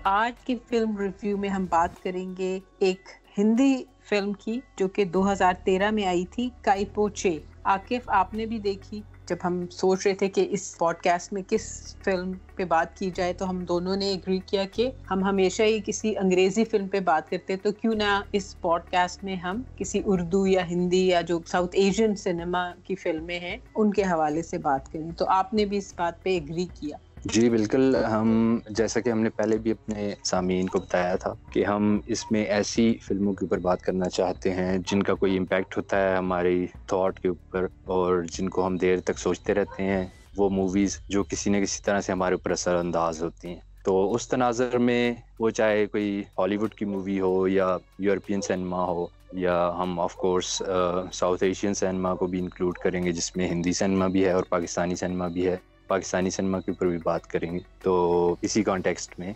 آج کی film review میں ہم بات کریں گے ایک ہندی فلم کی جو کہ 2013 میں آئی تھی، کائی پو چے۔ عاقف، آپ نے بھی دیکھی؟ جب ہم سوچ رہے تھے کہ اس پوڈ کاسٹ میں کس فلم پہ بات کی جائے تو ہم دونوں نے ایگری کیا کہ ہم ہمیشہ ہی کسی انگریزی فلم پہ بات کرتے، تو کیوں نہ اس پوڈ کاسٹ میں ہم کسی اردو یا ہندی یا جو ساؤتھ ایشین سنیما کی فلمیں ہیں ان کے حوالے سے بات کریں۔ تو آپ نے بھی اس بات پہ ایگری کیا؟ جی بالکل، ہم جیسا کہ ہم نے پہلے بھی اپنے سامعین کو بتایا تھا کہ ہم اس میں ایسی فلموں کے اوپر بات کرنا چاہتے ہیں جن کا کوئی امپیکٹ ہوتا ہے ہماری تھاٹ کے اوپر اور جن کو ہم دیر تک سوچتے رہتے ہیں، وہ موویز جو کسی نہ کسی طرح سے ہمارے اوپر اثر انداز ہوتی ہیں۔ تو اس تناظر میں وہ چاہے کوئی ہالی ووڈ کی مووی ہو یا یورپین سینما ہو، یا ہم of course south Asian cinema کو بھی انکلوڈ کریں گے جس میں ہندی سینما بھی ہے اور پاکستانی سینما بھی ہے، پاکستانی سینما کے اوپر بھی بات کریں گے۔ تو اسی کانٹیکسٹ میں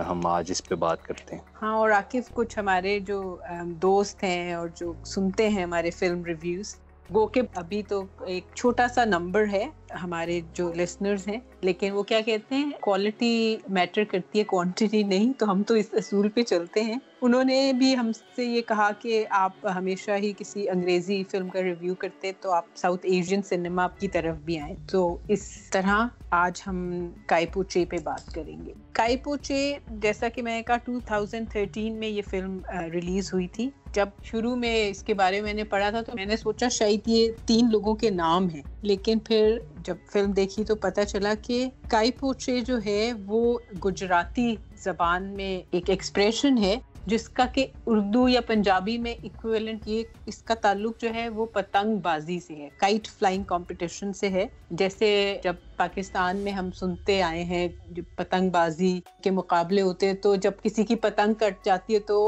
ہم آج اس پہ بات کرتے ہیں۔ ہاں، اور عاقف، کچھ ہمارے جو دوست ہیں اور جو سنتے ہیں ہمارے فلم ریویوز، وہ کہ ابھی تو ایک چھوٹا سا نمبر ہے ہمارے جو لسنرز ہیں، لیکن وہ کیا کہتے ہیں، کوالٹی میٹر کرتی ہے، کوانٹٹی نہیں، تو ہم تو اس اصول پہ چلتے ہیں۔ انہوں نے بھی ہم سے یہ کہا کہ آپ ہمیشہ ہی کسی انگریزی فلم کا ریویو کرتے تو آپ ساؤتھ ایشین سنیما کی طرف بھی آئیں، تو اس طرح آج ہم کائی پو چے پہ بات کریں گے۔ کائی پو چے، جیسا کہ میں نے کہا، 2013 میں یہ فلم ریلیز ہوئی تھی۔ جب شروع میں اس کے بارے میں نے پڑھا تھا تو میں نے سوچا شاید یہ 3 لوگوں کے نام ہیں، لیکن پھر جب فلم دیکھی تو پتہ چلا کہ کائی پو چے جو ہے وہ گجراتی زبان میں ایک ایکسپریشن ہے جس کا کہ اردو یا پنجابی میں ایکویلنٹ، یہ اس کا تعلق جو ہے وہ پتنگ بازی سے ہے، کائٹ فلائنگ کمپٹیشن سے ہے۔ جیسے جب پاکستان میں ہم سنتے آئے ہیں جو پتنگ بازی کے مقابلے ہوتے ہیں تو جب کسی کی پتنگ کٹ جاتی ہے تو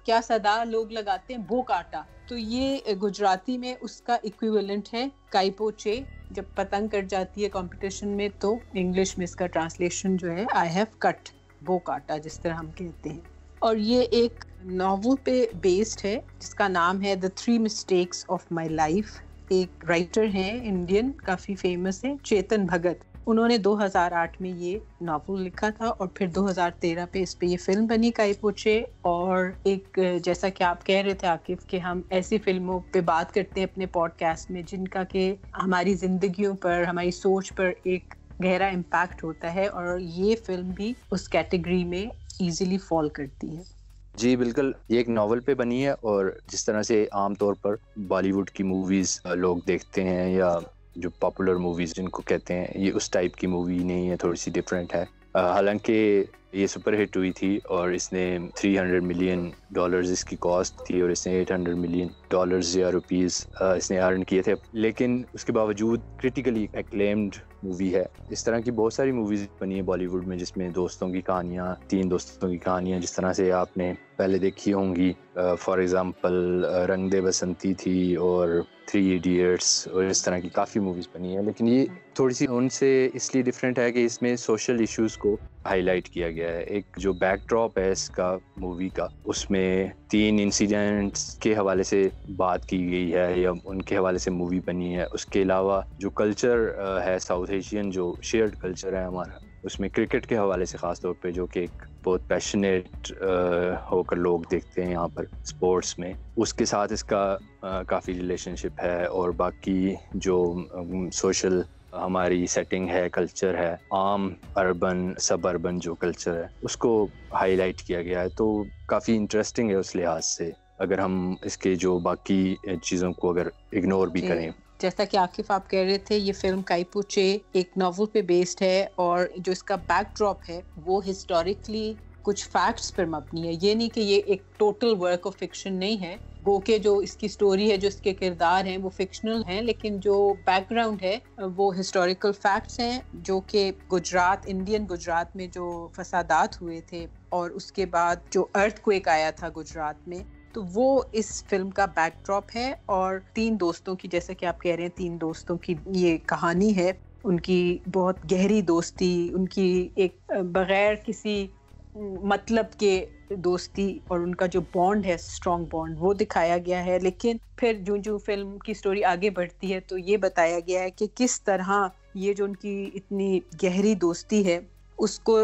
کیا صدا لوگ لگاتے ہیں، بو کاٹا، تو یہ گجراتی میں اس کا ایکویلنٹ ہے کائی پو چے۔ جب پتنگ کٹ جاتی ہے کمپٹیشن میں تو انگلش میں اس کا ٹرانسلیشن جو ہے آئی ہیو کٹ، بو کاٹا جس طرح ہم کہتے ہیں۔ اور یہ ایک ناول پہ بیسڈ ہے جس کا نام ہے The 3 Mistakes of My Life۔ ایک رائٹر ہیں انڈین، کافی فیمس ہے، چیتن بھگت، انہوں نے 2008 میں یہ ناول لکھا تھا اور پھر 2013 پہ اس پہ یہ فلم بنی کائی پو چے۔ اور ایک جیسا کہ آپ کہہ رہے تھے عاقف کہ ہم ایسی فلموں پہ بات کرتے ہیں اپنے پوڈ کاسٹ میں جن کا کہ ہماری زندگیوں پر، ہماری سوچ پر ایک گہرا امپیکٹ ہوتا ہے، اور یہ فلم بھی اس کیٹیگری میں ایزیلی فال کرتی ہے۔ جی بالکل، یہ ایک ناول پہ بنی ہے، اور جس طرح سے عام طور پر بالی ووڈ کی موویز لوگ دیکھتے ہیں یا جو پاپولر موویز جن کو کہتے ہیں، یہ اس ٹائپ کی مووی نہیں ہے، تھوڑی سی ڈفرینٹ ہے۔ حالانکہ یہ سپر ہٹ ہوئی تھی اور اس نے $300 ملین اس کی کاسٹ تھی، اور اس نے $800 ملین یا روپیز اس نے ارن کیے تھے، لیکن اس کے باوجود کرٹیکلی ایکلیمڈ مووی ہے۔ اس طرح کی بہت ساری موویز بنی ہیں بالی ووڈ میں جس میں دوستوں کی کہانیاں، 3 دوستوں کی کہانیاں، جس طرح سے آپ نے پہلے دیکھی ہوں گی، فار ایگزامپل رنگ دے بسنتی تھی اور 3 ایڈیٹس، اور اس طرح کی کافی موویز بنی ہیں، لیکن یہ تھوڑی سی ان سے اس لیے ڈفرینٹ ہے کہ اس میں سوشل ایشوز کو ہائی لائٹ کیا گیا ہے۔ ایک جو بیک ڈراپ ہے اس کا مووی کا، اس میں 3 انسیڈنٹس کے حوالے سے بات کی گئی ہے یا ان کے حوالے سے مووی بنی ہے۔ اس کے علاوہ جو کلچر ہے ساؤتھ ایشین، جو شیئرڈ کلچر ہے ہمارا، اس میں کرکٹ کے حوالے سے خاص طور پہ، جو کہ ایک بہت پیشنیٹ ہو کر لوگ دیکھتے ہیں یہاں پر اسپورٹس میں، اس کے ساتھ اس کا کافی ریلیشن شپ ہے۔ اور باقی جو سوشل ہماری سیٹنگ ہے، کلچر ہے، عام اربن سب اربن جو کلچر ہے، اس کو ہائی لائٹ کیا گیا ہے۔ تو کافی انٹرسٹنگ ہے اس لحاظ سے، اگر ہم اس کے جو باقی چیزوں کو اگر اگنور بھی کریں۔ جیسا کہ عاقف آپ کہہ رہے تھے، یہ فلم کائی پو چے ایک ناول پہ بیسڈ ہے، اور جو اس کا بیک ڈراپ ہے وہ ہسٹوریکلی کچھ فیکٹس پر مبنی ہے۔ یہ نہیں کہ یہ ایک ٹوٹل ورک آف فکشن نہیں ہے، وہ کہ جو اس کی سٹوری ہے، جو اس کے کردار ہیں وہ فکشنل ہیں، لیکن جو بیک گراؤنڈ ہے وہ ہسٹوریکل فیکٹس ہیں، جو کہ انڈین گجرات میں جو فسادات ہوئے تھے اور اس کے بعد جو ارتھ کویک آیا تھا گجرات میں، تو وہ اس فلم کا بیک ڈراپ ہے۔ اور 3 دوستوں کی، جیسا کہ آپ کہہ رہے ہیں، 3 دوستوں کی یہ کہانی ہے، ان کی بہت گہری دوستی، ان کی ایک بغیر کسی مطلب کے دوستی، اور ان کا جو بانڈ ہے، اسٹرانگ بانڈ، وہ دکھایا گیا ہے۔ لیکن پھر جو فلم کی سٹوری آگے بڑھتی ہے تو یہ بتایا گیا ہے کہ کس طرح یہ جو ان کی اتنی گہری دوستی ہے اس کو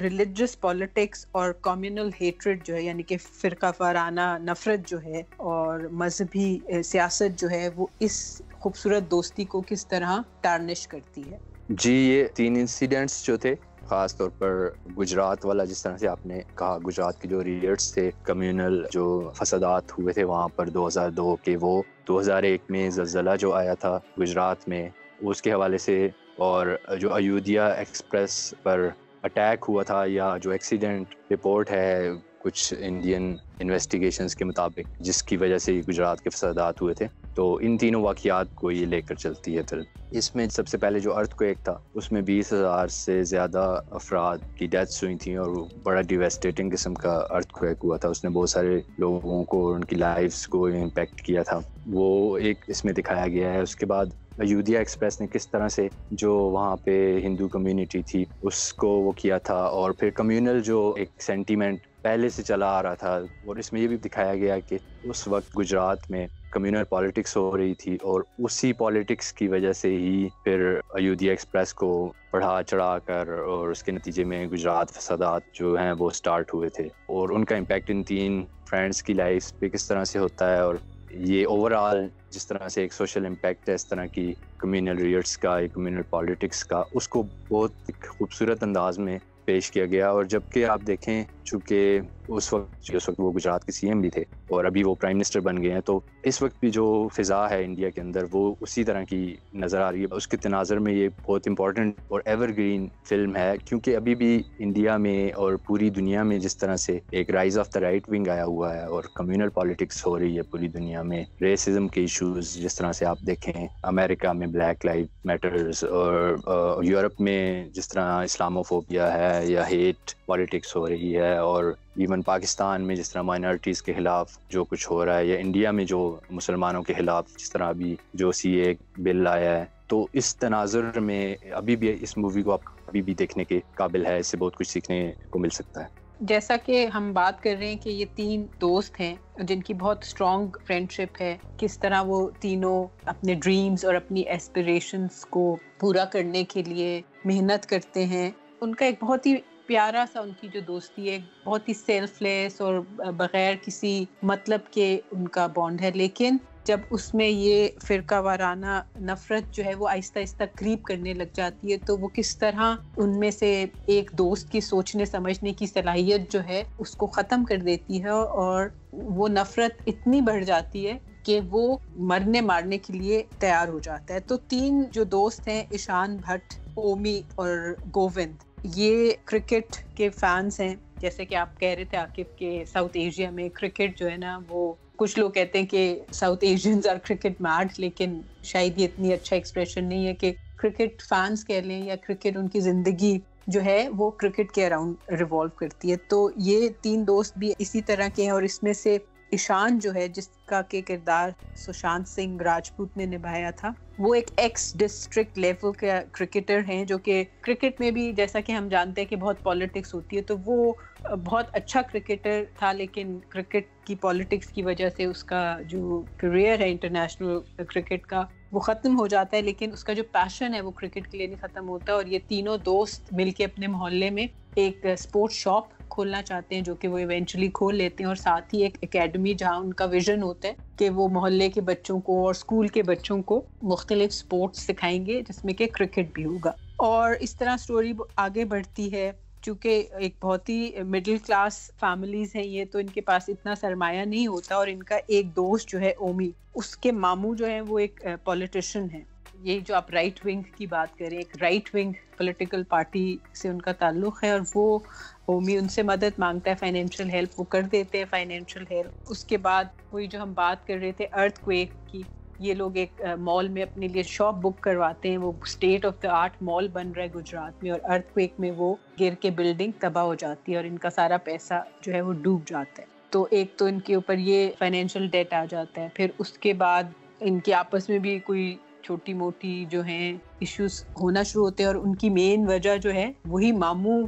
ریلیجس پالیٹکس اور کمیونل ہیٹریڈ جو ہے یعنی کہ فرقہ وارانہ نفرت جو ہے اور مذہبی سیاست جو ہے وہ اس خوبصورت دوستی کو کس طرح ٹارنش کرتی ہے. جی یہ 3 انسیڈنٹس جو تھے خاص طور پر گجرات والا، جس طرح سے آپ نے کہا گجرات کے جو ریئٹس تھے، کمیونل جو فسادات ہوئے تھے وہاں پر 2002 کے، وہ 2001 میں زلزلہ جو آیا تھا گجرات میں اس کے حوالے سے، اور جو ایودھیا ایکسپریس پر اٹیک ہوا تھا یا جو ایکسیڈنٹ رپورٹ ہے کچھ انڈین انویسٹیگیشنز کے مطابق جس کی وجہ سے گجرات کے فسادات ہوئے تھے، تو ان تینوں واقعات کو یہ لے کر چلتی ہے فلم. اس میں سب سے پہلے جو ارتھ کویک تھا اس میں 20,000 سے زیادہ افراد کی ڈیتھس ہوئی تھیں، اور وہ بڑا ڈیویسٹیٹنگ قسم کا ارتھ کویک ہوا تھا. اس نے بہت سارے لوگوں کو اور ان کی لائفز کو امپیکٹ کیا تھا، وہ ایک اس میں دکھایا گیا ہے. اس کے بعد ایودھیا ایکسپریس نے کس طرح سے جو وہاں پہ ہندو کمیونٹی تھی اس کو وہ کیا تھا، اور پھر کمیونل جو ایک سینٹیمنٹ پہلے سے چلا آ رہا تھا. اور اس میں یہ بھی دکھایا گیا کہ اس وقت گجرات میں کمیونل پالیٹکس ہو رہی تھی، اور اسی پالیٹکس کی وجہ سے ہی پھر ایودھیا ایکسپریس کو بڑھا چڑھا کر اور اس کے نتیجے میں گجرات فسادات جو ہیں وہ سٹارٹ ہوئے تھے. اور ان کا امپیکٹ ان 3 فرینڈس کی لائف پہ کس طرح سے ہوتا ہے، اور یہ اوور آل جس طرح سے ایک سوشل امپیکٹ ہے اس طرح کی کمیونل ریئٹس کا، کمیونل پالیٹکس کا، اس کو بہت خوبصورت انداز میں پیش کیا گیا. اور جبکہ آپ دیکھیں چونکہ اس وقت وہ گجرات کے سی ایم بھی تھے اور ابھی وہ پرائم منسٹر بن گئے ہیں، تو اس وقت بھی جو فضا ہے انڈیا کے اندر وہ اسی طرح کی نظر آ رہی ہے. اس کے تناظر میں یہ بہت امپورٹنٹ اور ایور گرین فلم ہے، کیونکہ ابھی بھی انڈیا میں اور پوری دنیا میں جس طرح سے ایک rise of the right wing آیا ہوا ہے اور کمیونل پالیٹکس ہو رہی ہے پوری دنیا میں، ریسزم کے ایشوز جس طرح سے آپ دیکھیں امریکہ میں بلیک لائف میٹرز، اور یورپ میں جس طرح اسلاموفوبیا ہے یا ہیٹ پالیٹکس ہو رہی ہے، اور ایون پاکستان میں جس طرح مائنارٹیز کے خلاف جو کچھ ہو رہا ہے، یا انڈیا میں جو مسلمانوں کے خلاف جس طرح ابھی جو سی اے بل آیا ہے. تو اس تناظر میں ابھی بھی اس مووی کو آپ ابھی بھی دیکھنے کے قابل ہے، اس سے بہت کچھ سیکھنے کو مل سکتا ہے. جیسا کہ ہم بات کر رہے ہیں کہ یہ 3 دوست ہیں جن کی بہت اسٹرانگ فرینڈشپ ہے، کس طرح وہ تینوں اپنے ڈریمز اور اپنی ایسپریشنز کو پورا کرنے کے لیے محنت کرتے ہیں. ان کا ایک بہت ہی پیارا سا ان کی جو دوستی ہے، بہت ہی سیلف لیس اور بغیر کسی مطلب کے ان کا بانڈ ہے. لیکن جب اس میں یہ فرقہ وارانہ نفرت جو ہے وہ آہستہ آہستہ کریپ کرنے لگ جاتی ہے، تو وہ کس طرح ان میں سے ایک دوست کی سوچنے سمجھنے کی صلاحیت جو ہے اس کو ختم کر دیتی ہے، اور وہ نفرت اتنی بڑھ جاتی ہے کہ وہ مرنے مارنے کے لیے تیار ہو جاتا ہے. تو 3 جو دوست ہیں، ایشان بھٹ، اومی اور گووند، یہ کرکٹ کے فینس ہیں. جیسے کہ آپ کہہ رہے تھے عاقب کہ ساؤتھ ایشیا میں کرکٹ جو ہے نا، وہ کچھ لوگ کہتے ہیں کہ South Asians are cricket mad, لیکن شاید یہ اتنی اچھا ایکسپریشن نہیں ہے کہ کرکٹ فینس کہہ لیں یا کرکٹ ان کی زندگی جو ہے وہ کرکٹ کے اراؤنڈ ریوالو کرتی ہے. تو یہ 3 دوست بھی اسی طرح کے ہیں، اور اس میں سے ایشان جو ہے جس کا کہ کردار سشانت سنگھ راجپوت نے نبھایا تھا، وہ ایک ایکس ڈسٹرکٹ لیول کا کرکٹر ہیں، جو کہ کرکٹ میں بھی جیسا کہ ہم جانتے ہیں کہ بہت پالیٹکس ہوتی ہے، تو وہ بہت اچھا کرکٹر تھا، لیکن کرکٹ کی پالیٹکس کی وجہ سے اس کا جو کیریئر ہے انٹرنیشنل کرکٹ کا وہ ختم ہو جاتا ہے. لیکن اس کا جو پیشن ہے وہ کرکٹ کے لیے نہیں ختم ہوتا. اور یہ تینوں دوست مل کے اپنے محلے میں ایک اسپورٹس شاپ کھولنا چاہتے ہیں، جو کہ وہ ایونچولی کھول لیتے ہیں، اور ساتھ ہی ایک اکیڈمی جہاں ان کا ویژن ہوتا ہے کہ وہ محلے کے بچوں کو اور اسکول کے بچوں کو مختلف سپورٹس سکھائیں گے جس میں کہ کرکٹ بھی ہوگا. اور اس طرح سٹوری آگے بڑھتی ہے. چونکہ ایک بہت ہی مڈل کلاس فیملیز ہیں یہ، تو ان کے پاس اتنا سرمایہ نہیں ہوتا، اور ان کا ایک دوست جو ہے اومی، اس کے ماموں جو ہیں وہ ایک پولیٹیشین ہیں. یہ جو آپ رائٹ ونگ کی بات کریں، ایک رائٹ ونگ پولیٹیکل پارٹی سے ان کا تعلق ہے، اور وہ اومی ان سے مدد مانگتا ہے، فائنینشیل ہیلپ، وہ کر دیتے ہیں فائنینشیل ہیلپ. اس کے بعد وہی جو ہم بات کر رہے تھے ارتھ کویک کی، یہ لوگ ایک مال میں اپنے لیے شاپ بک کرواتے ہیں. وہ اسٹیٹ آف دا آرٹ مال بن رہا ہے گجرات میں، اور ارتھ کویک میں وہ گر کے بلڈنگ تباہ ہو جاتی ہے اور ان کا سارا پیسہ جو ہے وہ ڈوب جاتا ہے. تو ایک تو ان کے اوپر یہ فائنینشیل ڈیٹ آ جاتا ہے. پھر اس کے بعد ان کے آپس میں بھی کوئی چھوٹی موٹی جو ہیں ایشوز ہونا شروع ہوتے ہیں، اور ان کی مین وجہ جو ہے وہی ماموں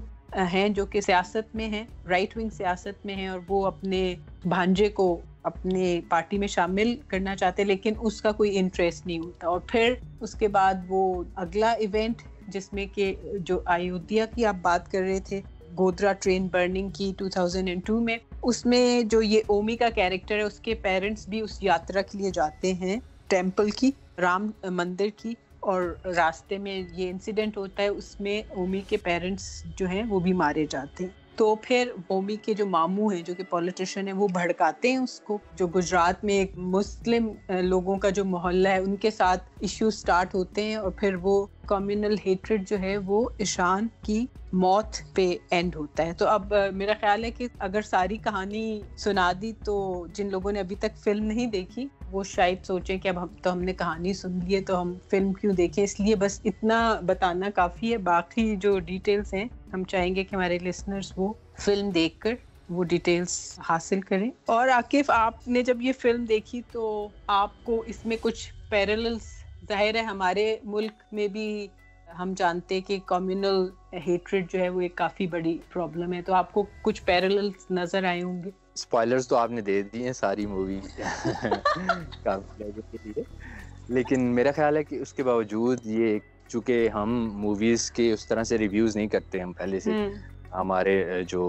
ہیں جو کہ سیاست میں ہیں، رائٹ ونگ سیاست میں ہیں، اور وہ اپنے بھانجے کو اپنے پارٹی میں شامل کرنا چاہتے، لیکن اس کا کوئی انٹرسٹ نہیں ہوتا. اور پھر اس کے بعد وہ اگلا ایونٹ جس میں کہ جو ایودھیا کی آپ بات کر رہے تھے، گودرا ٹرین برننگ کی 2002 میں، اس میں جو یہ اومی کا کیریکٹر ہے اس کے پیرنٹس بھی اس یاترا کے لیے جاتے ہیں ٹیمپل کی، رام مندر کی، اور راستے میں یہ انسیڈنٹ ہوتا ہے، اس میں اومی کے پیرنٹس جو ہیں وہ بھی مارے جاتے ہیں. تو پھر اومی کے جو ماموں ہیں جو کہ پولیٹیشین ہیں وہ بھڑکاتے ہیں اس کو. جو گجرات میں ایک مسلم لوگوں کا جو محلہ ہے ان کے ساتھ ایشو سٹارٹ ہوتے ہیں، اور پھر وہ کمیونل ہیٹریڈ جو ہے وہ ایشان کی موت پہ اینڈ ہوتا ہے. تو اب میرا خیال ہے کہ اگر ساری کہانی سنا دی تو جن لوگوں نے ابھی تک فلم نہیں دیکھی وہ شاید سوچیں کہ اب ہم نے کہانی سن لی ہے تو ہم فلم کیوں دیکھیں. اس لیے بس اتنا بتانا کافی ہے. باقی جو ڈیٹیلز ہیں ہم چاہیں گے کہ ہمارے لسنرز وہ فلم دیکھ کر وہ ڈیٹیلز حاصل کریں. اور عاقف، آپ نے جب یہ فلم دیکھی تو آپ کو اس میں کچھ پیرللز، ظاہر ہے ہمارے ملک میں بھی ہم جانتے کہ کمیونل ہیٹریڈ جو ہے وہ ایک کافی بڑی پرابلم ہے، تو آپ کو کچھ پیرللز نظر آئے ہوں گے؟ اسپوائلرز تو آپ نے دے دی ہیں ساری مووی کافی لوگوں کے لیے، لیکن میرا خیال ہے کہ اس کے باوجود یہ چونکہ ہم موویز کے اس طرح سے ریویوز نہیں کرتے، ہم پہلے سے ہمارے جو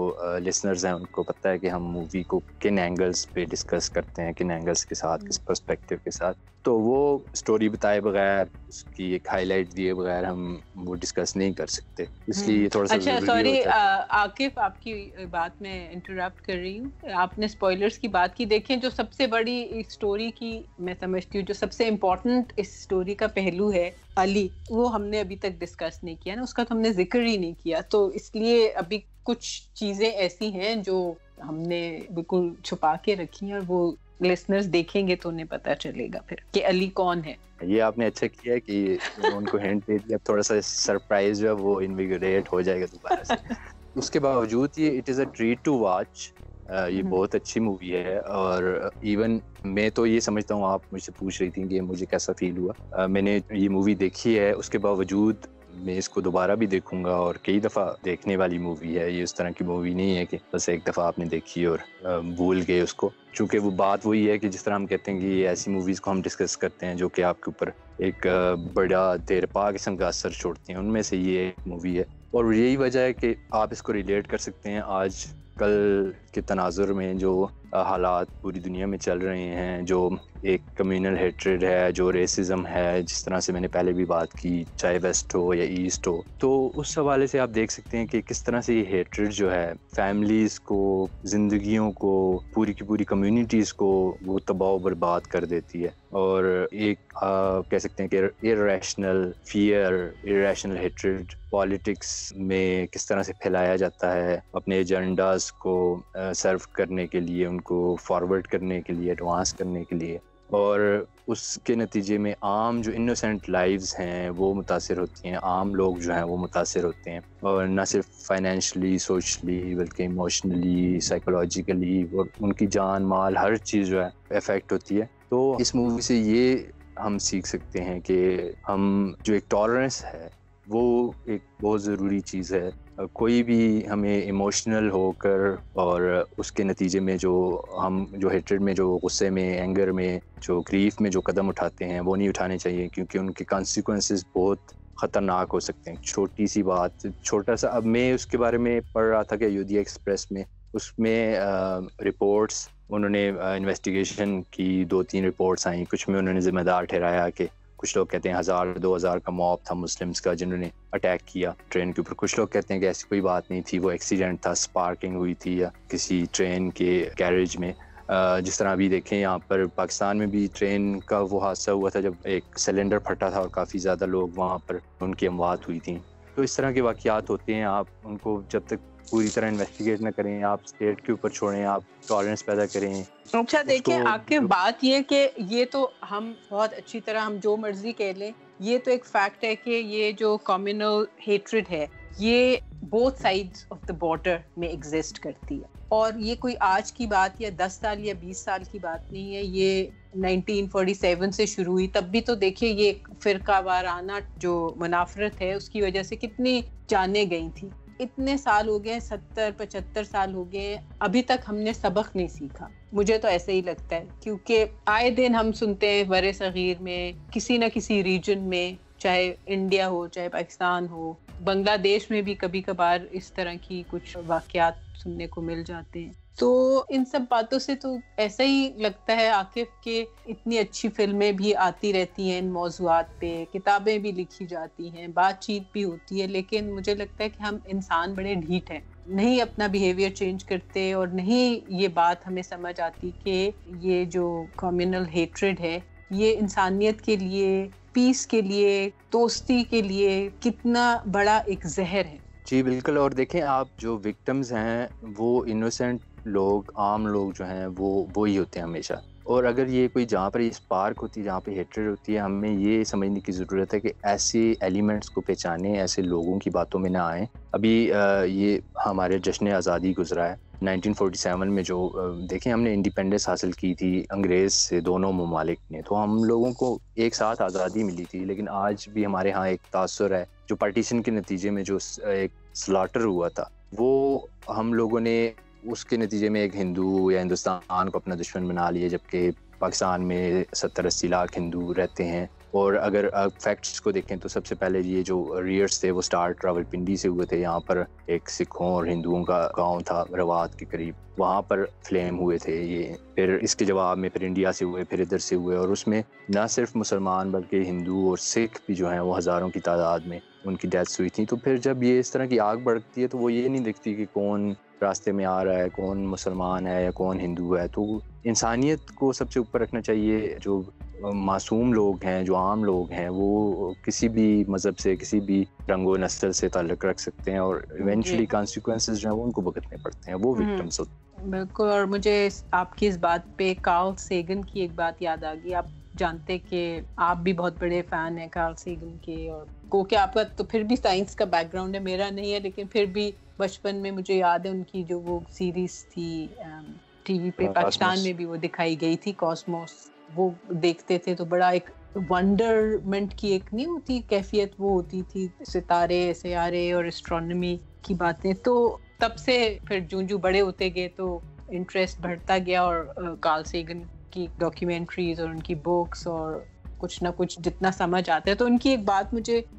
لسنرز ہیں ان کو پتہ ہے کہ ہم مووی کو کن اینگلز پہ ڈسکس کرتے ہیں، کن اینگلز کے ساتھ، کس پرسپیکٹیو کے ساتھ. تو وہ سٹوری بتائے بغیر، اس کی ایک ہائی لائٹ دیے بغیر ہم وہ ڈسکس نہیں کر سکتے، اس لیے تھوڑا سا. اچھا سوری عاقف، آپ کی بات میں انٹرپٹ کر رہی ہوں. آپ نے اسپوائلرز کی بات کی، دیکھیں جو سب سے بڑی اسٹوری کی میں سمجھتی ہوں جو سب سے امپورٹنٹ اس اسٹوری کا پہلو ہے علی، وہ ہم نے ابھی تک ڈسکس نہیں کیا نا، اس کا تو ہم نے ذکر ہی نہیں کیا. تو اس لیے ابھی کچھ چیزیں ایسی ہیں جو ہم نے بالکل چھپا کے رکھی ہیں، اور وہ لسنرز دیکھیں گے تو انہیں پتہ چلے گا پھر کہ علی کون ہے. یہ آپ نے اچھا کیا کہ ان کو ہنٹ دے دیا، اب تھوڑا سا سرپرائز جو ہے وہ انویگوریٹ ہو جائے گا دوبارہ سے. اس کے باوجود یہ it is a treat to watch. یہ بہت اچھی مووی ہے، اور ایون میں تو یہ سمجھتا ہوں، آپ مجھ سے پوچھ رہی تھیں کہ مجھے کیسا فیل ہوا، میں نے یہ مووی دیکھی ہے، اس کے باوجود میں اس کو دوبارہ بھی دیکھوں گا، اور کئی دفعہ دیکھنے والی مووی ہے. یہ اس طرح کی مووی نہیں ہے کہ بس ایک دفعہ آپ نے دیکھی اور بھول گئے اس کو. چونکہ وہ بات وہی ہے کہ جس طرح ہم کہتے ہیں کہ یہ ایسی موویز کو ہم ڈسکس کرتے ہیں جو کہ آپ کے اوپر ایک بڑا دیرپا قسم کا اثر چھوڑتی ہیں، ان میں سے یہ ایک مووی ہے. اور یہی وجہ ہے کہ آپ اس کو ریلیٹ کر سکتے ہیں آج کل کے تناظر میں جو حالات پوری دنیا میں چل رہے ہیں، جو ایک کمیونل ہیٹریڈ ہے، جو ریسزم ہے، جس طرح سے میں نے پہلے بھی بات کی، چاہے ویسٹ ہو یا ایسٹ ہو. تو اس حوالے سے آپ دیکھ سکتے ہیں کہ کس طرح سے یہ ہیٹریڈ جو ہے فیملیز کو، زندگیوں کو، پوری کی پوری کمیونٹیز کو وہ تباہ و برباد کر دیتی ہے. اور ایک کہہ سکتے ہیں کہ irrational fear، irrational hatred politics میں کس طرح سے پھیلایا جاتا ہے اپنے ایجنڈاز کو سرو کرنے کے لیے، ان کو فارورڈ کرنے کے لیے، ایڈوانس کرنے کے لیے. اور اس کے نتیجے میں عام جو انوسینٹ لائفز ہیں وہ متاثر ہوتی ہیں، عام لوگ جو ہیں وہ متاثر ہوتے ہیں، اور نہ صرف فائنینشلی، سوشلی، بلکہ ایموشنلی، سائیکولوجیکلی، اور ان کی جان مال ہر چیز جو ہے افیکٹ ہوتی ہے. تو اس مووی سے یہ ہم سیکھ سکتے ہیں کہ ہم جو ایک ٹالرنس ہے وہ ایک بہت ضروری چیز ہے. کوئی بھی ہمیں ایموشنل ہو کر اور اس کے نتیجے میں جو ہم جو ہیٹریڈ میں، جو غصے میں، اینگر میں، جو گریف میں جو قدم اٹھاتے ہیں وہ نہیں اٹھانے چاہیے، کیونکہ ان کے کانسیکوینسز بہت خطرناک ہو سکتے ہیں. چھوٹی سی بات، چھوٹا سا، اب میں اس کے بارے میں پڑھ رہا تھا کہ ایودھیا ایکسپریس میں اس میں رپورٹس انہوں نے انویسٹیگیشن کی، 2-3 رپورٹس آئیں، کچھ میں انہوں نے ذمہ دار ٹھہرایا کہ کچھ لوگ کہتے ہیں 1000-2000 کا موب تھا مسلمز کا جنہوں نے اٹیک کیا ٹرین کے اوپر. کچھ لوگ کہتے ہیں کہ ایسی کوئی بات نہیں تھی، وہ ایکسیڈنٹ تھا، سپارکنگ ہوئی تھی یا کسی ٹرین کے گیریج میں. جس طرح ابھی دیکھیں یہاں پر پاکستان میں بھی ٹرین کا وہ حادثہ ہوا تھا جب ایک سلنڈر پھٹا تھا اور کافی زیادہ لوگ وہاں پر ان کی اموات ہوئی تھیں. تو اس طرح کے واقعات ہوتے ہیں، آپ ان کو جب تک پوری طرح انویسٹیگیٹ نہ کریں، آپ اسٹیٹ کے اوپر چھوڑیں، آپ ٹالرنس پیدا کریں. اچھا دیکھیں آپ کی بات یہ کہ یہ تو ہم بہت اچھی طرح ہم جو مرضی کہہ لیں، یہ تو ایک فیکٹ ہے کہ یہ جو کمیونل ہیٹریڈ ہے یہ both sides of the border میں ایگزسٹ کرتی ہے. اور یہ کوئی آج کی بات یا 10 سال یا 20 سال کی بات نہیں ہے، یہ 1947 سے شروع ہوئی. تب بھی تو دیکھیے یہ فرقہ وارانہ جو منافرت ہے اس کی وجہ سے کتنی جانیں گئی تھیں. اتنے سال ہو گئے، 70-75 سال ہو گئے، ابھی تک ہم نے سبق نہیں سیکھا. مجھے تو ایسے ہی لگتا ہے، کیونکہ آئے دن ہم سنتے ہیں بر صغیر میں کسی نہ کسی ریجن میں چاہے انڈیا ہو چاہے پاکستان ہو، بنگلہ دیش میں بھی کبھی کبھار اس طرح کی کچھ واقعات سننے کو مل جاتے ہیں. تو ان سب باتوں سے تو ایسا ہی لگتا ہے عاقف کہ اتنی اچھی فلمیں بھی آتی رہتی ہیں ان موضوعات پہ، کتابیں بھی لکھی جاتی ہیں، بات چیت بھی ہوتی ہے، لیکن مجھے لگتا ہے کہ ہم انسان بڑے ڈھیٹ ہیں، نہیں اپنا بیہیویئر چینج کرتے، اور نہیں یہ بات ہمیں سمجھ آتی کہ یہ جو کمیونل ہیٹریڈ ہے یہ انسانیت کے لیے، پیس کے لیے، دوستی کے لیے کتنا بڑا ایک زہر ہے. جی بالکل. اور دیکھیں آپ جو وکٹمز ہیں وہ انوسینٹ لوگ، عام لوگ جو ہیں وہی ہوتے ہیں ہمیشہ. اور اگر یہ کوئی جہاں پر اسپارک ہوتی ہے، جہاں پہ ہیٹریڈ ہوتی ہے، ہمیں یہ سمجھنے کی ضرورت ہے کہ ایسے ایلیمنٹس کو پہچانیں، ایسے لوگوں کی باتوں میں نہ آئیں. ابھی یہ ہمارے جشن آزادی گزرا ہے 1947 میں، جو دیکھیں ہم نے انڈیپینڈنس حاصل کی تھی انگریز سے، دونوں ممالک نے، تو ہم لوگوں کو ایک ساتھ آزادی ملی تھی. لیکن آج بھی ہمارے ہاں ایک تاثر ہے جو پارٹیشن کے نتیجے میں جو ایک سلاٹر ہوا تھا، وہ ہم لوگوں نے اس کے نتیجے میں ایک ہندو یا ہندوستان کو اپنا دشمن بنا لیا، جبکہ پاکستان میں 70-80 لاکھ ہندو رہتے ہیں. اور اگر فیکٹس کو دیکھیں تو سب سے پہلے یہ جو ریئرس تھے وہ سٹارٹ راولپنڈی سے ہوئے تھے. یہاں پر ایک سکھوں اور ہندوؤں کا گاؤں تھا روات کے قریب، وہاں پر فلیم ہوئے تھے یہ. پھر اس کے جواب میں پھر انڈیا سے ہوئے، پھر ادھر سے ہوئے، اور اس میں نہ صرف مسلمان بلکہ ہندو اور سکھ بھی جو ہیں وہ ہزاروں کی تعداد میں ان کی ڈیتھس ہوئی تھیں. تو پھر جب یہ اس طرح کی آگ بڑھتی ہے تو وہ یہ نہیں دیکھتی کہ کون راستے میں آ رہا ہے، کون مسلمان ہے یا کون ہندو ہے. تو انسانیت کو سب سے اوپر رکھنا چاہیے. جو معصوم لوگ ہیں، جو عام لوگ ہیں، وہ کسی بھی مذہب سے، کسی بھی رنگ و نسل سے تعلق رکھ سکتے ہیں، اور ایونچولی کانسیکوینسز جو ہیں وہ ان کو بھگتنے پڑتے ہیں، وہ وکٹمز ہوتے ہیں. بالکل. اور مجھے آپ کی اس بات پہ کارل سیگن کی ایک بات یاد آ گئی. آپ جانتے کہ آپ بھی بہت بڑے فین ہیں کارل سیگن کے، اور کو کہ آپ کا تو پھر بھی سائنس کا بیک گراؤنڈ ہے، میرا نہیں ہے، لیکن پھر بھی بچپن میں مجھے یاد ہے ان کی جو وہ سیریز تھی ٹی وی پہ، پاکستان میں بھی وہ دکھائی گئی تھی، کاسموس، وہ دیکھتے تھے تو بڑا ایک ونڈرمنٹ کی ایک نہیں ہوتی کیفیت وہ ہوتی تھی، ستارے سیارے اور اسٹرونومی کی باتیں. تو تب سے پھر جو بڑے ہوتے گئے تو انٹرسٹ بڑھتا گیا، اور کارل سیگن کی ڈاکیومنٹریز اور ان کی بکس اور کچھ نہ کچھ جتنا سمجھ آتا ہے. تو ان کی ایک بات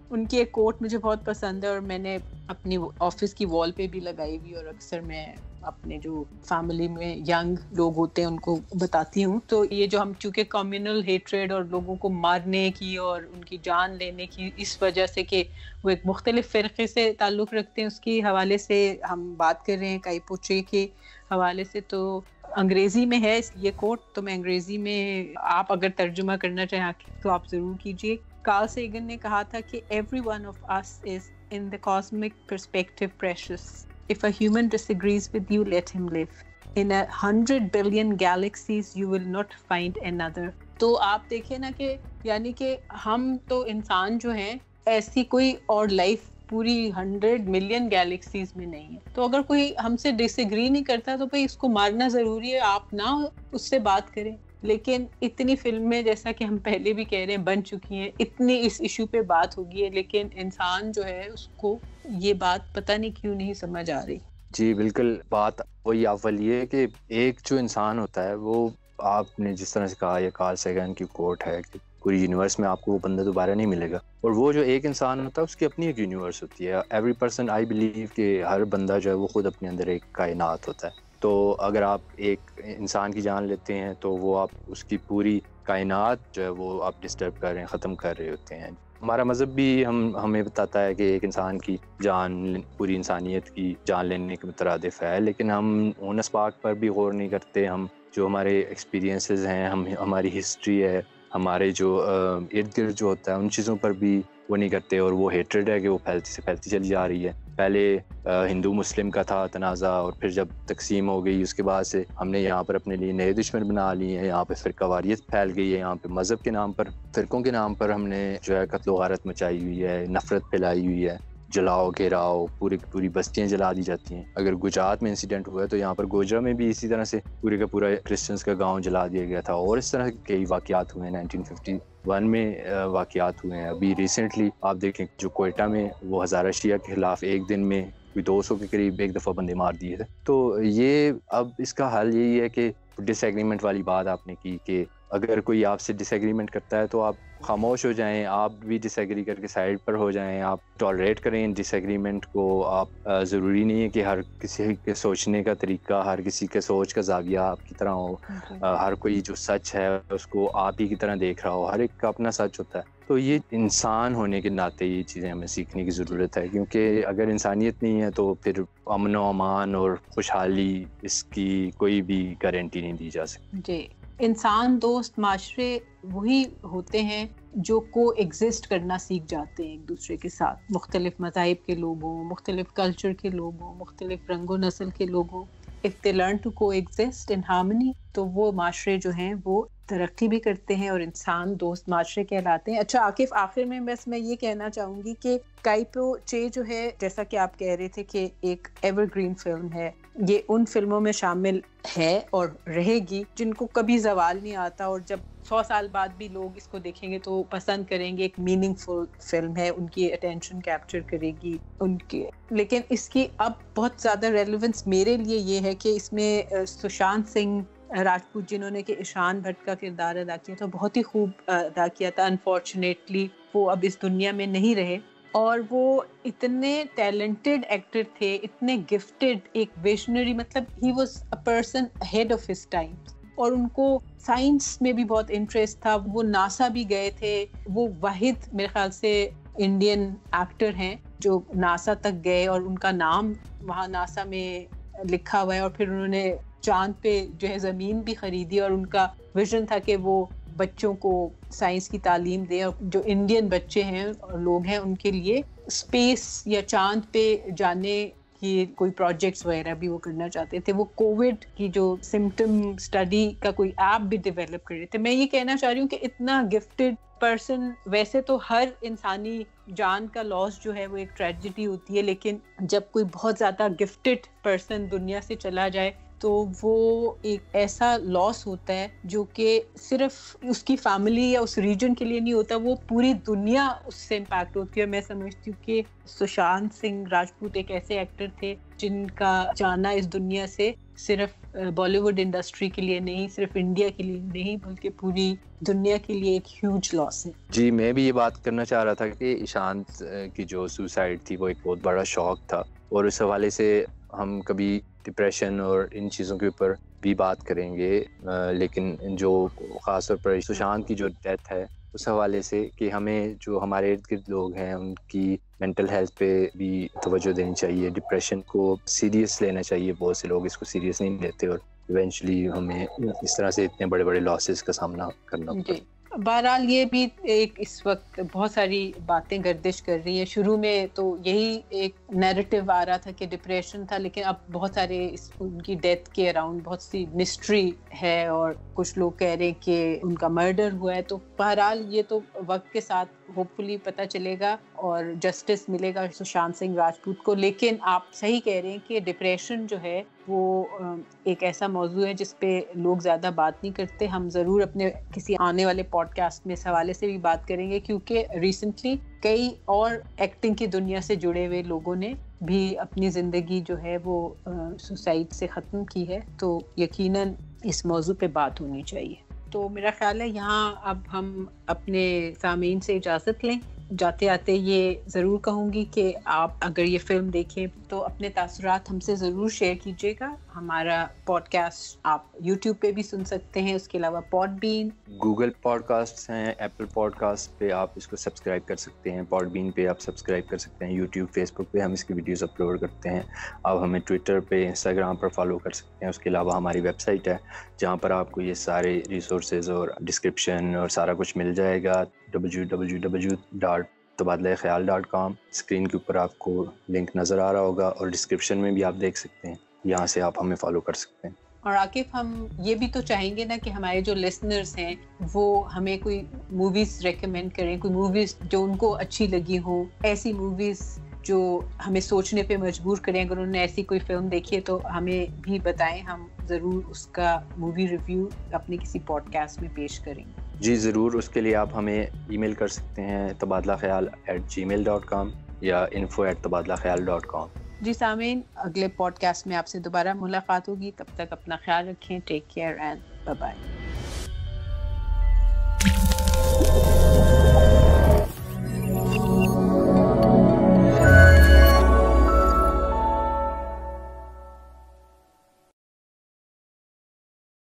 ان کی ایک کوٹ مجھے بہت پسند ہے، اور میں نے اپنی آفس کی وال پہ بھی لگائی ہوئی، اور اکثر میں اپنے جو فیملی میں ینگ لوگ ہوتے ہیں ان کو بتاتی ہوں. تو یہ جو ہم چونکہ کمیونل ہیٹریڈ اور لوگوں کو مارنے کی اور ان کی جان لینے کی اس وجہ سے کہ وہ ایک مختلف فرقے سے تعلق رکھتے ہیں، اس کی حوالے سے ہم بات کر رہے ہیں کائپوچے کے حوالے سے. تو انگریزی میں ہے یہ کوٹ، تو میں انگریزی میں آپ اگر ترجمہ کرنا چاہیں تو آپ ضرور کیجیے. کارل سیگن نے کہا تھا کہ every one of us is in the cosmic perspective precious. If a human disagrees with you, let him live. In 100 billion galaxies you will not find another. تو آپ دیکھیں نا کہ یعنی کہ ہم تو انسان جو ہیں ایسی کوئی اور لائف پوری 100 ملین گیلیکسیز میں نہیں ہے. تو اگر کوئی ہم سے ڈس ایگری نہیں کرتا تو بھائی اس کو مارنا ضروری ہے، آپ نہ اس سے بات کریں. لیکن اتنی فلمیں جیسا کہ ہم پہلے بھی کہہ رہے ہیں بن چکی ہیں، اتنی اس ایشو پہ بات ہوگی ہے، لیکن انسان جو ہے اس کو یہ بات پتہ نہیں کیوں نہیں سمجھ آ رہی. جی بالکل. بات وہی اول یہ ہے کہ ایک جو انسان ہوتا ہے وہ، آپ نے جس طرح سے کہا، یہ کارل سیگن کی کوٹ ہے کہ پوری یونیورس میں آپ کو وہ بندہ دوبارہ نہیں ملے گا، اور وہ جو ایک انسان ہوتا ہے اس کی اپنی ایک یونیورس ہوتی ہے. ایوری پرسن، آئی بلیو کہ ہر بندہ جو ہے وہ خود اپنے اندر ایک کائنات ہوتا ہے. تو اگر آپ ایک انسان کی جان لیتے ہیں تو وہ آپ اس کی پوری کائنات جو ہے وہ آپ ڈسٹرب کر رہے ہیں، ختم کر رہے ہوتے ہیں. ہمارا مذہب بھی ہمیں بتاتا ہے کہ ایک انسان کی جان پوری انسانیت کی جان لینے کے مترادف ہے، لیکن ہم اون اسپاک پر بھی غور نہیں کرتے. ہم جو ہمارے ایکسپیرینسز ہیں، ہماری ہسٹری ہے، ہمارے جو ارد گرد جو ہوتا ہے ان چیزوں پر بھی وہ نہیں کرتے. اور وہ ہیٹریڈ ہے کہ وہ پھیلتی چلی جا رہی ہے. پہلے ہندو مسلم کا تھا تنازع، اور پھر جب تقسیم ہو گئی اس کے بعد سے ہم نے یہاں پر اپنے لیے نئے دشمن بنا لیے ہیں. یہاں پہ فرقہ واریت پھیل گئی ہے، یہاں پہ مذہب کے نام پر، فرقوں کے نام پر ہم نے جو ہے قتل و غارت مچائی ہوئی ہے، نفرت پھیلائی ہوئی ہے، جلاؤ گھیراؤ، پوری بستیاں جلا دی جاتی ہیں. اگر گجرات میں انسیڈنٹ ہوا ہے تو یہاں پر گوجرا میں بھی اسی طرح سے پورے کا پورا کرسچنس کا گاؤں جلا دیا گیا تھا. اور اس طرح کے کئی واقعات ہوئے ہیں. 1951 میں واقعات ہوئے ہیں. ابھی ریسنٹلی آپ دیکھیں جو کوئٹہ میں وہ ہزارہ شیعہ کے خلاف ایک دن میں کوئی 200 کے قریب ایک دفعہ بندے مار دیے تھے. تو یہ اب اس کا حل یہی ہے کہ ڈس ایگریمنٹ والی بات آپ نے کی کہ اگر کوئی آپ سے ڈس ایگریمنٹ کرتا ہے تو آپ خاموش ہو جائیں, آپ بھی ڈس ایگری کر کے سائڈ پر ہو جائیں, آپ ٹالریٹ کریں ڈس ایگریمنٹ کو. آپ ضروری نہیں ہے کہ ہر کسی کے سوچنے کا طریقہ, ہر کسی کے سوچ کا زاویہ آپ کی طرح ہو, ہر کوئی جو سچ ہے اس کو آپ ہی کی طرح دیکھ رہا ہو, ہر ایک کا اپنا سچ ہوتا ہے. تو یہ انسان ہونے کے ناطے یہ چیزیں ہمیں سیکھنے کی ضرورت ہے, کیونکہ اگر انسانیت نہیں ہے تو پھر امن و امان اور خوشحالی اس کی کوئی بھی گارنٹی نہیں دی جا سکتی. جی, انسان دوست معاشرے وہی ہوتے ہیں جو کو ایگزسٹ کرنا سیکھ جاتے ہیں ایک دوسرے کے ساتھ, مختلف مذاہب کے لوگ ہوں, مختلف کلچر کے لوگ ہوں, مختلف رنگ و نسل کے لوگ ہوں. If they learn to coexist in harmony, تو وہ معاشرے جو ہیں وہ ترقی بھی کرتے ہیں اور انسان دوست معاشرے کہلاتے ہیں. اچھا عاقف, آخر میں بس میں یہ کہنا چاہوں گی کہ کائپو چے جو ہے, جیسا کہ آپ کہہ رہے تھے کہ ایک ایور گرین فلم ہے, یہ ان فلموں میں شامل ہے اور رہے گی جن کو کبھی زوال نہیں آتا, اور جب 100 سال بعد بھی لوگ اس کو دیکھیں گے تو پسند کریں گے. ایک میننگ فل فلم ہے, ان کی اٹینشن کیپچر کرے گی ان کے. لیکن اس کی اب بہت زیادہ ریلیونس میرے لیے یہ ہے کہ اس میں سشانت سنگھ راجپوت جنہوں نے کہ ایشان بھٹ کا کردار ادا کیا تھا, بہت ہی خوب ادا کیا تھا. انفارچونیٹلی وہ اب اس دنیا میں نہیں رہے, اور وہ اتنے ٹیلنٹڈ ایکٹر تھے, اتنے گفٹڈ, ایک ویژنری, مطلب he was a person ahead of his time, اور ان کو سائنس میں بھی بہت انٹرسٹ تھا. وہ ناسا بھی گئے تھے, وہ واحد میرے خیال سے انڈین ایکٹر ہیں جو ناسا تک گئے اور ان کا نام وہاں ناسا میں لکھا ہوا ہے. اور پھر انہوں نے چاند پہ جو ہے زمین بھی خریدی, اور ان کا ویژن تھا کہ وہ بچوں کو سائنس کی تعلیم دیں, اور جو انڈین بچے ہیں اور لوگ ہیں ان کے لیے اسپیس یا چاند پہ جانے کی کوئی پروجیکٹس وغیرہ بھی وہ کرنا چاہتے تھے. وہ کووڈ کی جو سمٹم اسٹڈی کا کوئی ایپ بھی ڈیولپ کر رہے تھے. میں یہ کہنا چاہ رہی ہوں کہ اتنا گفٹڈ پرسن, ویسے تو ہر انسانی جان کا لاس جو ہے وہ ایک ٹریجڈی ہوتی ہے, لیکن جب کوئی بہت زیادہ گفٹڈ پرسن دنیا سے چلا جائے تو وہ ایک ایسا لاس ہوتا ہے جو کہ صرف اس کی فیملی یا اس ریجن کے لیے نہیں ہوتا, وہ پوری دنیا اس سے امپیکٹ ہوتی ہے. میں سمجھتی ہوں کہ سشانت سنگھ راجپوت ایک ایسے ایکٹر تھے جن کا جانا اس دنیا سے صرف بالی ووڈ انڈسٹری کے لیے نہیں, صرف انڈیا کے لیے نہیں, بلکہ پوری دنیا کے لیے ایک ہیوج لاس ہے. جی, میں بھی یہ بات کرنا چاہ رہا تھا کہ ایشانت کی جو سوسائڈ تھی وہ ایک بہت بڑا شوق تھا, اور اس حوالے سے ہم کبھی ڈپریشن اور ان چیزوں کے اوپر بھی بات کریں گے. لیکن جو خاص طور پر سشانت کی جو ڈیتھ ہے اس حوالے سے کہ ہمیں جو ہمارے ارد گرد لوگ ہیں ان کی مینٹل ہیلتھ پہ بھی توجہ دینی چاہیے, ڈپریشن کو سیریس لینا چاہیے. بہت سے لوگ اس کو سیریس نہیں لیتے اور ایونچولی ہمیں اس طرح سے اتنے بڑے بڑے لاسز کا سامنا کرنا پڑتا ہے. بہرحال یہ بھی ایک اس وقت بہت ساری باتیں گردش کر رہی ہیں. شروع میں تو یہی ایک نیریٹو آ رہا تھا کہ ڈپریشن تھا, لیکن اب بہت سارے ان کی ڈیتھ کے اراؤنڈ بہت سی مسٹری ہے, اور کچھ لوگ کہہ رہے ہیں کہ ان کا مرڈر ہوا ہے. تو بہرحال یہ تو وقت کے ساتھ ہوپ فلی پتہ چلے گا اور جسٹس ملے گا سشانت سنگھ راجپوت کو. لیکن آپ صحیح کہہ رہے ہیں کہ ڈپریشن جو ہے وہ ایک ایسا موضوع ہے جس پہ لوگ زیادہ بات نہیں کرتے. ہم ضرور اپنے کسی آنے والے پوڈ کاسٹ میں اس حوالے سے بھی بات کریں گے, کیونکہ ریسنٹلی کئی اور ایکٹنگ کی دنیا سے جڑے ہوئے لوگوں نے بھی اپنی زندگی جو ہے وہ سوسائڈ سے ختم کی ہے. تو یقیناً اس موضوع پہ بات ہونی چاہیے. تو میرا خیال ہے یہاں اب ہم اپنے سامعین سے اجازت لیں. جاتے آتے یہ ضرور کہوں گی کہ آپ اگر یہ فلم دیکھیں تو اپنے تاثرات ہم سے ضرور شیئر کیجیے گا. ہمارا پوڈ کاسٹ آپ یوٹیوب پہ بھی سن سکتے ہیں, اس کے علاوہ پوڈ بین, گوگل پوڈ کاسٹ ہیں, ایپل پوڈ کاسٹ پہ آپ اس کو سبسکرائب کر سکتے ہیں, پوڈ بین پہ آپ سبسکرائب کر سکتے ہیں, یوٹیوب, فیس بک پہ ہم اس کی ویڈیوز اپلوڈ کرتے ہیں. آپ ہمیں ٹویٹر پہ, انسٹاگرام پر فالو کر سکتے ہیں. اس کے علاوہ ہماری ویب سائٹ ہے جہاں پر آپ کو یہ سارے ریسورسز اور ڈسکرپشن اور سارا کچھ مل جائے گا, www.تبادلۂخیال.com. اسکرین کے اوپر آپ کو لنک نظر آ رہا ہوگا, اور ڈسکرپشن میں بھی آپ دیکھ سکتے ہیں, یہاں سے آپ ہمیں فالو کر سکتے ہیں. اور عاقف ہم یہ بھی تو چاہیں گے نا کہ ہمارے جو لسنرز ہیں وہ ہمیں کوئی موویز ریکمینڈ کریں, کوئی موویز جو ان کو اچھی لگی ہوں, ایسی موویز جو ہمیں سوچنے پہ مجبور کریں. اگر انہوں نے ایسی کوئی فلم دیکھی ہے تو ہمیں بھی بتائیں, ہم ضرور اس کا مووی ریویو اپنے کسی پوڈ کاسٹ میں پیش کریں. جی ضرور, اس کے لیے آپ ہمیں ای میل کر سکتے ہیں tabadlakhayal@gmail.com یا info@tabadlakhayal.com. جی سامعین, اگلے پوڈ کاسٹ میں آپ سے دوبارہ ملاقات ہوگی. تب تک اپنا خیال رکھیں. Take care and bye bye.